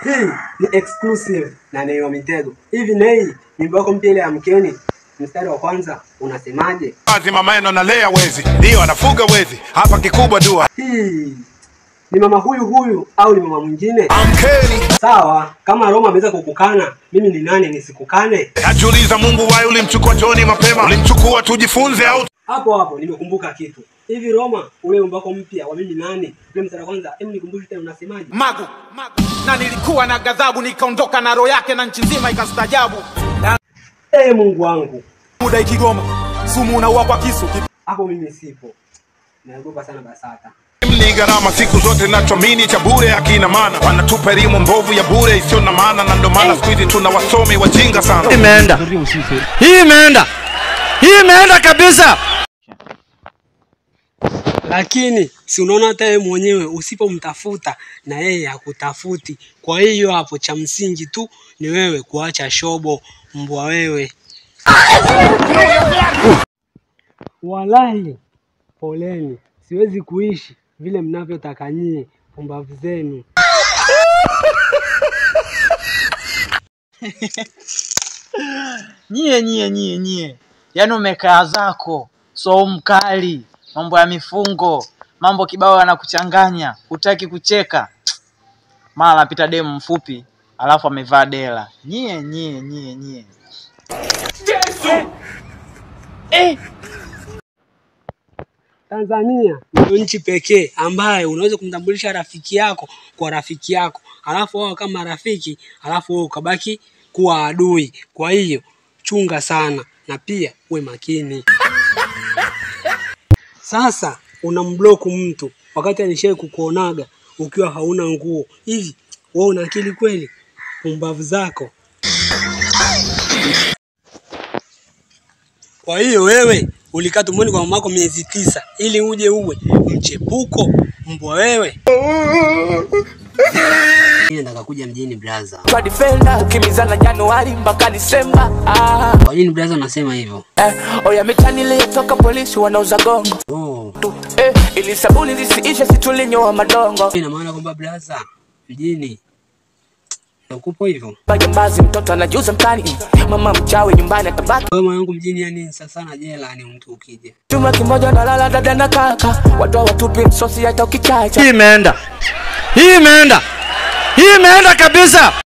Hii ni exclusive na Neo Mitego. Hivi Nei, nyimbo yako mpya ile ya Mkeni, mstari wa kwanza unasemaje? Wazi mama yenu analea wezi, ndio anafuga wezi. Hapa kikubwa dua. Hii ni mama huyu au ni mama mwingine? Mkeni. Sawa, kama Roma ameweza kukukana, mimi ni nani nisikukane? Najiuliza Mungu wai ulimchukua John mapema. Ulimchukua tujifunze au? Hapo nimekumbuka kitu. Hivi Roma, ule wimbo wako mpya wa mimi nani? Ule mstari wa kwanza, hebu nikumbushe tena unasemaje? Magu. Na nilikuwa na ghadhabu nikaondoka na roho yake na nchi nzima ikastajabu. Mungu wangu. Muda ikigoma, sumu unaua kwa kisu. Hapo mimi sipo. Naogopa sana BASATA. Ni gharama siku zote nachoamini cha bure hakina maana. Wanatupa elimu mbovu ya bure isiyo na maana, na ndio maana siku hizi tuna wasomi wajinga sana. Hii imeenda kabisa. Lakini si unaona hata yeye mwenyewe usipomtafuta na yeye hakutafuti. Kwa hiyo hapo cha msingi tu ni wewe kuacha shobo, mbwa wewe. Wallahi, poleni. Siwezi kuishi vile mnavyotaka nyie, pumbavu zenu. Nyie. Yaani umekaa zako, so mkali, mambo ya mifungo, mambo kibao yanakuchanganya, hutaki kucheka. Mara anapita demu mfupi, alafu amevaa dela. Nyie. Tanzania ndio nchi pekee ambayo unaweza kumtambulisha rafiki yako kwa rafiki yako, alafu wao kama rafiki, alafu wewe ukabaki kuwa adui. Kwa hiyo chunga sana na pia uwe makini. Sasa unamblock mtu wakati alishaye kukuonaga ukiwa hauna nguo. Hivi wewe una akili kweli? Pumbavu zako. Kwa hiyo wewe ulikaa tumboni kwa mamako miezi 9 ili uje uwe mchepuko, mbwa wewe. Mimi nataka kuja mjini brother. Kwa defender ukimizana Januari mpaka Disemba. Kwa nini brother unasema hivyo? Oya mitani ilitoka polisi wanauza gongo. Ili sabuni zisiishe situlinyoa madongo. Ina maana kwamba brother mjini nakupo hivyo. Bajambazi mtoto anajuza mtani. Mama mchawi nyumbani atabaki. Wewe mwanangu mjini yani sasa na jela ni mtu ukija. Chuma kimoja na lala dada na kaka. Watu watupi msosi hata ukichacha. Hii imeenda kabisa.